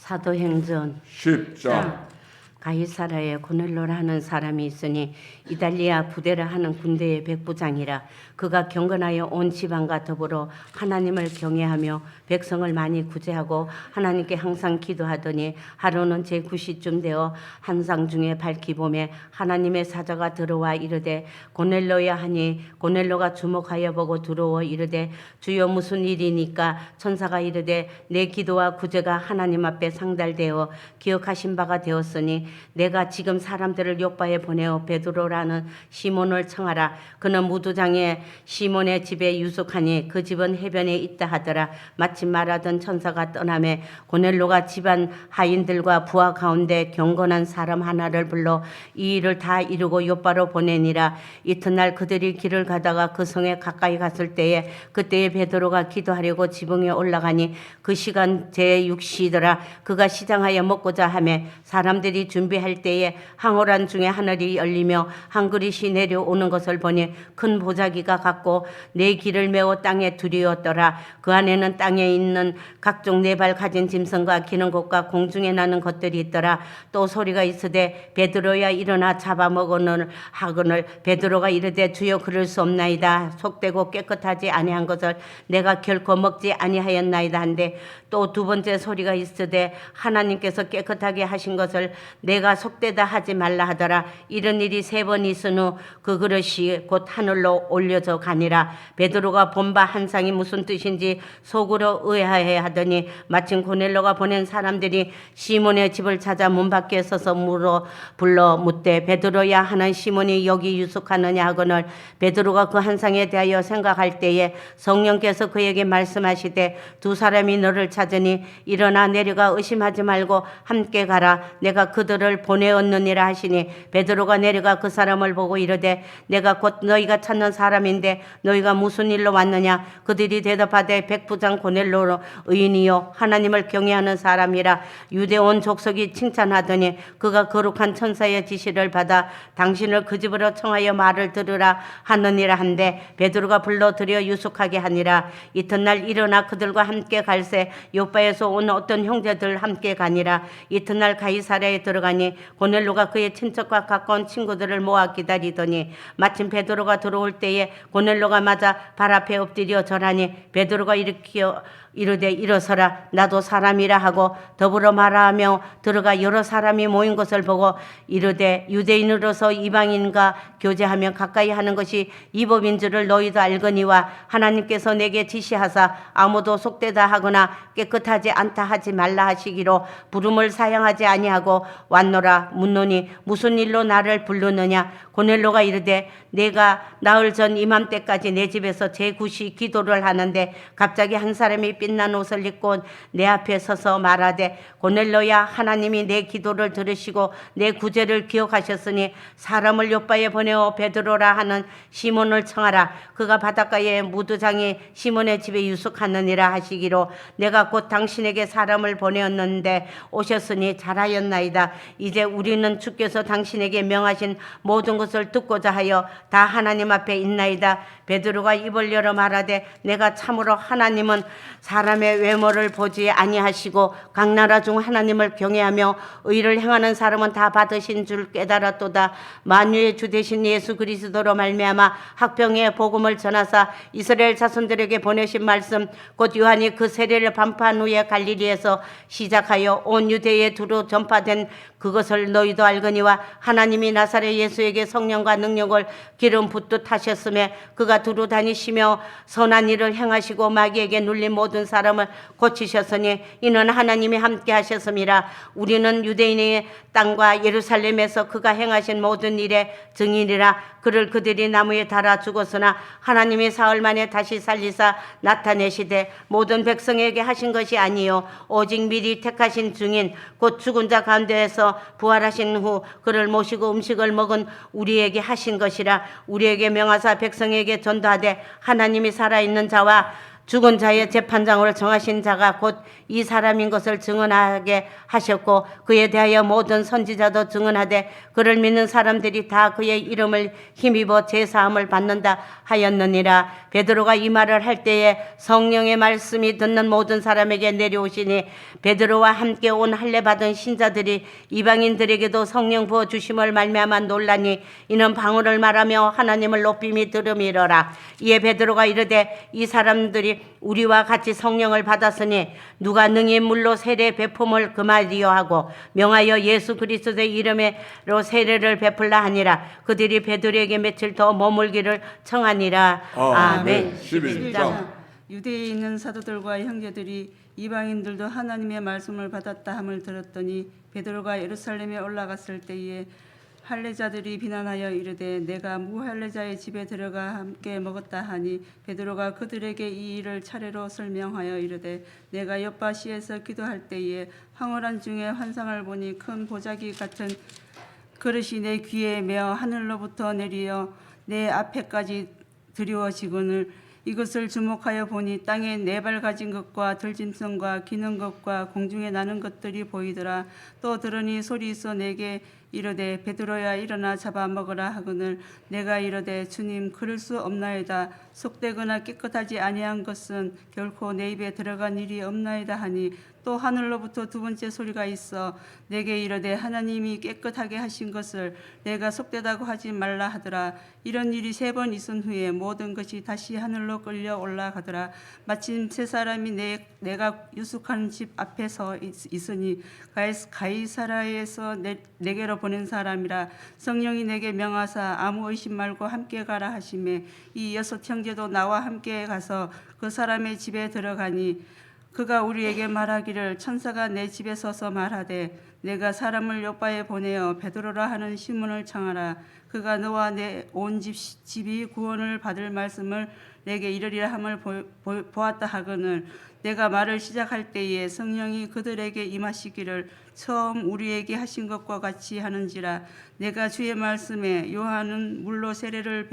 사도행전 10장. 가이사라에 고넬로라는 사람이 있으니 이달리아 부대라 하는 군대의 백부장이라. 그가 경건하여 온 지방과 더불어 하나님을 경외하며 백성을 많이 구제하고 하나님께 항상 기도하더니 하루는 제9시쯤 되어 한상 중에 밝히 봄에 하나님의 사자가 들어와 이르되 고넬로야 하니 고넬로가 주목하여 보고 들어와 이르되 주여 무슨 일이니까? 천사가 이르되 내 기도와 구제가 하나님 앞에 상달되어 기억하신 바가 되었으니 내가 지금 사람들을 요바에 보내어 베드로라는 시몬을 청하라. 그는 무두장에 시몬의 집에 유숙하니 그 집은 해변에 있다 하더라. 마침 말하던 천사가 떠나매 고넬로가 집안 하인들과 부하 가운데 경건한 사람 하나를 불러 이 일을 다 이루고 요바로 보내니라. 이튿날 그들이 길을 가다가 그 성에 가까이 갔을 때에 그때에 베드로가 기도하려고 지붕에 올라가니 그 시간 제6시더라. 그가 시장하여 먹고자 하매 사람들이 준비할 때에 황홀한 중에 하늘이 열리며 한 그릇이 내려오는 것을 보니 큰 보자기가 같고 네 길을 메워 땅에 두리었더라. 그 안에는 땅에 있는 각종 네 발 가진 짐승과 기는 것과 공중에 나는 것들이 있더라. 또 소리가 있으되 베드로야 일어나 잡아먹으는 하거늘 베드로가 이르되 주여 그럴 수 없나이다. 속되고 깨끗하지 아니한 것을 내가 결코 먹지 아니하였나이다 한데 또 두 번째 소리가 있으되 하나님께서 깨끗하게 하신 것을 내가 속되다 하지 말라 하더라. 이런 일이 3번 있은 후 그 그릇이 곧 하늘로 올려져 가니라. 베드로가 본 바 한상이 무슨 뜻인지 속으로 의아해 하더니 마침 고넬로가 보낸 사람들이 시몬의 집을 찾아 문 밖에 서서 불러 묻되 베드로야 하는 시몬이 여기 유숙하느냐 하거늘 베드로가 그 한상에 대하여 생각할 때에 성령께서 그에게 말씀하시되 두 사람이 너를 찾으니 일어나 내려가 의심하지 말고 함께 가라. 내가 그들을 보내었느니라 하시니 베드로가 내려가 그 사람을 보고 이르되 내가 곧 너희가 찾는 사람인데 너희가 무슨 일로 왔느냐? 그들이 대답하되 백부장 고넬로 의인이요 하나님을 경외하는 사람이라. 유대 온 족속이 칭찬하더니 그가 거룩한 천사의 지시를 받아 당신을 그 집으로 청하여 말을 들으라 하느니라 한데 베드로가 불러들여 유숙하게 하니라. 이튿날 일어나 그들과 함께 갈새 요바에서 온 어떤 형제들 함께 가니라. 이튿날 가이사랴에 들어가니 고넬로가 그의 친척과 가까운 친구들을 모아 기다리더니 마침 베드로가 들어올 때에 고넬로가 맞아 발 앞에 엎드려 절하니 베드로가 일으켜 이르되 일어서라. 나도 사람이라 하고 더불어 말하며 들어가 여러 사람이 모인 것을 보고 이르되 유대인으로서 이방인과 교제하며 가까이 하는 것이 이 법인 줄을 너희도 알거니와 하나님께서 내게 지시하사 아무도 속되다 하거나 깨끗하지 않다 하지 말라 하시기로 부름을 사양하지 아니하고 왔노라. 묻노니 무슨 일로 나를 부르느냐? 고넬로가 이르되 내가 나흘 전 이맘때까지 내 집에서 제9시 기도를 하는데 갑자기 한 사람이 빛난 옷을 입고 내 앞에 서서 말하되 고넬로야 하나님이 내 기도를 들으시고 내 구제를 기억하셨으니 사람을 요바에 보내어 베드로라 하는 시몬을 청하라. 그가 바닷가에 무두장이 시몬의 집에 유숙하느니라 하시기로 내가 곧 당신에게 사람을 보내었는데 오셨으니 잘하였나이다. 이제 우리는 주께서 당신에게 명하신 모든 것을 듣고자 하여 다 하나님 앞에 있나이다. 베드로가 입을 열어 말하되 내가 참으로 하나님은 사람의 외모를 보지 아니하시고 각 나라 중 하나님을 경외하며 의를 행하는 사람은 다 받으신 줄 깨달았도다. 만유의 주 되신 예수 그리스도로 말미암아 학병의 복음을 전하사 이스라엘 자손들에게 보내신 말씀 곧 요한이 그 세례를 반포한 후에 갈릴리에서 시작하여 온 유대에 두루 전파된 그것을 너희도 알거니와 하나님이 나사렛 예수에게 성령과 능력을 기름 붓듯 하셨으며 그가 두루 다니시며 선한 일을 행하시고 마귀에게 눌린 모든 사람을 고치셨으니 이는 하나님이 함께 하셨음이라. 우리는 유대인의 땅과 예루살렘에서 그가 행하신 모든 일의 증인이라. 그를 그들이 나무에 달아 죽었으나 하나님이 사흘 만에 다시 살리사 나타내시되 모든 백성에게 하신 것이 아니요 오직 미리 택하신 증인 곧 죽은 자 가운데에서 부활하신 후 그를 모시고 음식을 먹은 우리에게 하신 것이라. 우리에게 명하사 백성에게 전도하되 하나님이 살아있는 자와 죽은 자의 재판장으로 정하신 자가 곧 이 사람인 것을 증언하게 하셨고 그에 대하여 모든 선지자도 증언하되 그를 믿는 사람들이 다 그의 이름을 힘입어 제사함을 받는다 하였느니라. 베드로가 이 말을 할 때에 성령의 말씀이 듣는 모든 사람에게 내려오시니 베드로와 함께 온 할례 받은 신자들이 이방인들에게도 성령 부어 주심을 말미암아 놀라니 이는 방언을 말하며 하나님을 높임이 들음이러라. 이에 베드로가 이르되 이 사람들이 우리와 같이 성령을 받았으니 누가 능히 물로 세례 베품을 금하리요 하고 명하여 예수 그리스도의 이름으로 세례를 베풀라 하니라. 그들이 베드로에게 며칠 더 머물기를 청하니라. 아멘. 11장. 유대에 있는 사도들과 형제들이 이방인들도 하나님의 말씀을 받았다 함을 들었더니 베드로가 예루살렘에 올라갔을 때에 할례자들이 비난하여 이르되 내가 무할례자의 집에 들어가 함께 먹었다 하니 베드로가 그들에게 이 일을 차례로 설명하여 이르되 내가 욥바시에서 기도할 때에 황홀한 중에 환상을 보니 큰 보자기 같은 그릇이 내 귀에 메어 하늘로부터 내리어 내 앞에까지 드리워지거늘 이것을 주목하여 보니 땅에 네 발 가진 것과 들짐승과 기는 것과 공중에 나는 것들이 보이더라. 또 들으니 소리 있어 내게 이르되 베드로야 일어나 잡아먹으라 하거늘 내가 이르되 주님 그럴 수 없나이다. 속되거나 깨끗하지 아니한 것은 결코 내 입에 들어간 일이 없나이다 하니 또 하늘로부터 두 번째 소리가 있어 내게 이르되 하나님이 깨끗하게 하신 것을 내가 속되다고 하지 말라 하더라. 이런 일이 3번 있은 후에 모든 것이 다시 하늘로 끌려 올라가더라. 마침 세 사람이 내가 유숙하는 집 앞에 서 있으니 가이사라에서 내게로 보낸 사람이라. 성령이 내게 명하사 아무 의심 말고 함께 가라 하시매 이 6 형제도 나와 함께 가서 그 사람의 집에 들어가니 그가 우리에게 말하기를 천사가 내 집에 서서 말하되 내가 사람을 요바에 보내어 베드로라 하는 시몬을 청하라. 그가 너와 내 온 집이 구원을 받을 말씀을 내게 이르리라 함을 보았다 하거늘 내가 말을 시작할 때에 성령이 그들에게 임하시기를 처음 우리에게 하신 것과 같이 하는지라. 내가 주의 말씀에 요한은 물로 세례를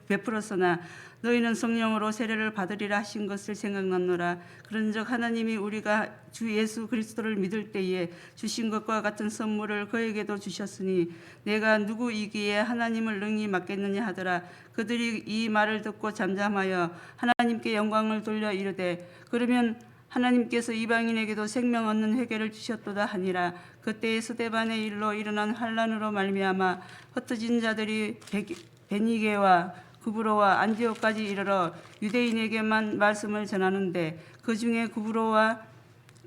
베풀었으나 너희는 성령으로 세례를 받으리라 하신 것을 생각났노라. 그런즉 하나님이 우리가 주 예수 그리스도를 믿을 때에 주신 것과 같은 선물을 그에게도 주셨으니 내가 누구이기에 하나님을 능히 맡겠느냐 하더라. 그들이 이 말을 듣고 잠잠하여 하나님께 영광을 돌려 이르되 그러면 하나님께서 이방인에게도 생명 얻는 회개를 주셨도다 하니라. 그때에 스데반의 일로 일어난 환란으로 말미암아 흩어진 자들이 베니게와 구브로와 안디옥까지 이르러 유대인에게만 말씀을 전하는데 그 중에 구브로와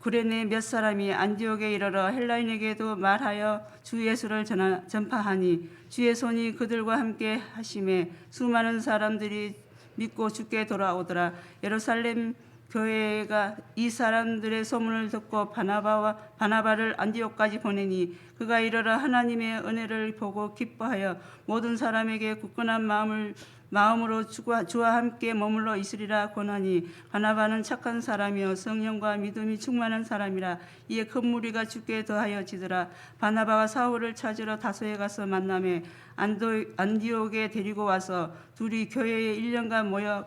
구레네 몇 사람이 안디옥에 이르러 헬라인에게도 말하여 주 예수를 전파하니 주의 손이 그들과 함께 하심에 수많은 사람들이 믿고 주께 돌아오더라. 예루살렘 교회가 이 사람들의 소문을 듣고 바나바를 안디옥까지 보내니 그가 이르러 하나님의 은혜를 보고 기뻐하여 모든 사람에게 굳건한 마음으로 주와 함께 머물러 있으리라 권하니 바나바는 착한 사람이요 성령과 믿음이 충만한 사람이라. 이에 큰 무리가 주께 더하여지더라. 바나바가 사울을 찾으러 다소에 가서 만나매 안디옥에 데리고 와서 둘이 교회에 1년간 모여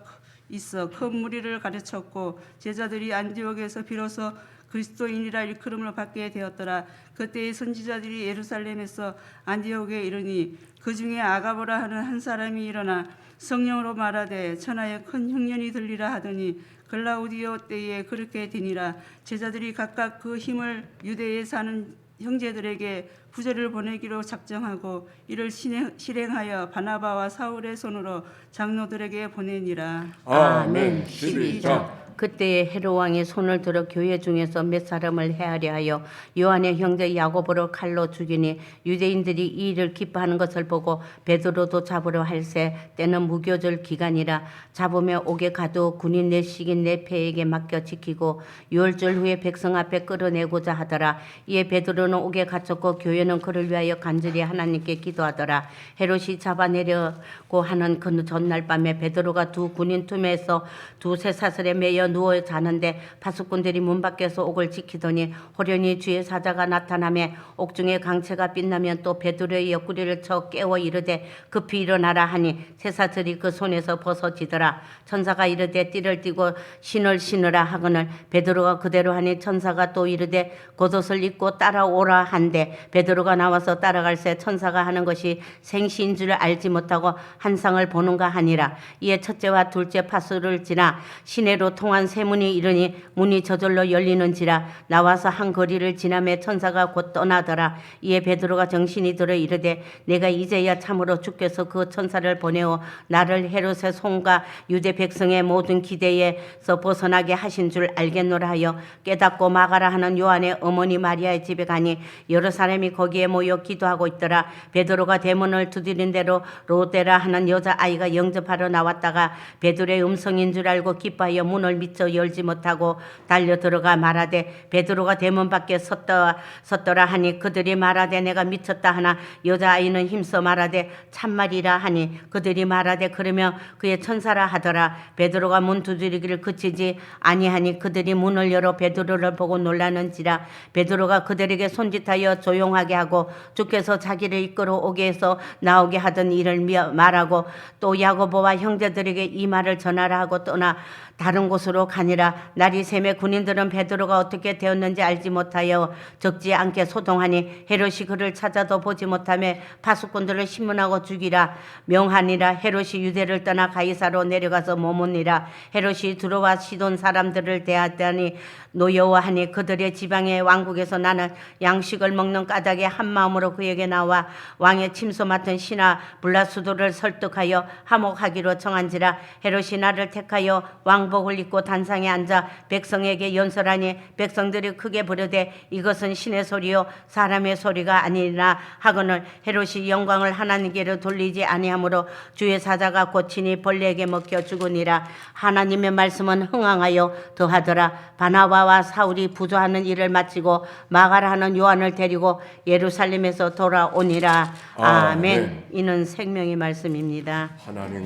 있어 큰 무리를 가르쳤고 제자들이 안디옥에서 비로소 그리스도인이라 일컬음을 받게 되었더라. 그때의 선지자들이 예루살렘에서 안디옥에 이르니 그 중에 아가보라 하는 한 사람이 일어나 성령으로 말하되 천하에 큰 흉년이 들리라 하더니 글라우디오 때에 그렇게 되니라. 제자들이 각각 그 힘을 유대에 사는 형제들에게 부제를 보내기로 작정하고 이를 실행하여 바나바와 사울의 손으로 장로들에게 보내니라. 아멘. 12장. 그때에 헤롯 왕이 손을 들어 교회 중에서 몇 사람을 해하려 하여 요한의 형제 야고보를 칼로 죽이니 유대인들이 이 일을 기뻐하는 것을 보고 베드로도 잡으려 할세 때는 무교절 기간이라. 잡으며 옥에 가두 군인 내 식인 내 패에게 맡겨 지키고 6월절 후에 백성 앞에 끌어내고자 하더라. 이에 베드로는 옥에 갇혔고 교회는 그를 위하여 간절히 하나님께 기도하더라. 헤롯이 잡아내려고 하는 그 전날 밤에 베드로가 두 군인 틈에서 두 쇠사슬에 매여 되어 누워 자는데 파수꾼들이 문 밖에서 옥을 지키더니 호련히 주의 사자가 나타나매 옥중에 강채가 빛나면 또 베드로의 옆구리를 쳐 깨워 이르되 급히 일어나라 하니 쇠사슬이 그 손에서 벗어지더라. 천사가 이르되 띠를 띠고 신을 신으라 하거늘 베드로가 그대로 하니 천사가 또 이르되 겉옷을 입고 따라오라 한데 베드로가 나와서 따라갈새 천사가 하는 것이 생시인 줄 알지 못하고 한상을 보는가 하니라. 이에 첫째와 둘째 파수를 지나 시내로 통한 세 문이 이르니 문이 저절로 열리는지라. 나와서 한 거리를 지나매 천사가 곧 떠나더라. 이에 베드로가 정신이 들어 이르되 내가 이제야 참으로 주께서 그 천사를 보내어 나를 헤롯의 손과 유대 백성의 모든 기대에서 벗어나게 하신 줄 알겠노라 하여 깨닫고 마가라 하는 요한의 어머니 마리아의 집에 가니 여러 사람이 거기에 모여 기도하고 있더라. 베드로가 대문을 두드린 대로 로데라 하는 여자아이가 영접하러 나왔다가 베드로의 음성인 줄 알고 기뻐하여 문을 미처 열지 못하고 달려 들어가 말하되 베드로가 대문 밖에 섰더라 하니 그들이 말하되 내가 미쳤다 하나 여자아이는 힘써 말하되 참말이라 하니 그들이 말하되 그러면 그의 천사라 하더라. 베드로가 문 두드리기를 그치지 아니하니 그들이 문을 열어 베드로를 보고 놀라는지라. 베드로가 그들에게 손짓하여 조용하게 하고 주께서 자기를 이끌어 오게 해서 나오게 하던 일을 말하고 또 야고보와 형제들에게 이 말을 전하라 하고 떠나 다른 곳으로 가니라. 날이 새매 군인들은 베드로가 어떻게 되었는지 알지 못하여 적지 않게 소동하니 헤롯이 그를 찾아도 보지 못하며 파수꾼들을 신문하고 죽이라 명하니라. 헤롯이 유대를 떠나 가이사로 내려가서 머무니라. 헤롯이 들어와 시돈 사람들을 대하더니 노여워하니 그들의 지방의 왕국에서 나는 양식을 먹는 까닭에 한 마음으로 그에게 나와 왕의 침소 맡은 시나 블라수도를 설득하여 화목하기로 정한지라. 헤롯이 나를 택하여 왕복을 입고 단상에 앉아 백성에게 연설하니 백성들이 크게 부르되 이것은 신의 소리요 사람의 소리가 아니라 하거늘 헤롯이 영광을 하나님께로 돌리지 아니하므로 주의 사자가 고치니 벌레에게 먹혀 죽으니라. 하나님의 말씀은 흥황하여 더하더라. 바나바와 사울이 부조하는 일을 마치고 마가라 하는 요한을 데리고 예루살렘에서 돌아오니라. 아멘. 이는 생명의 말씀입니다. 하나님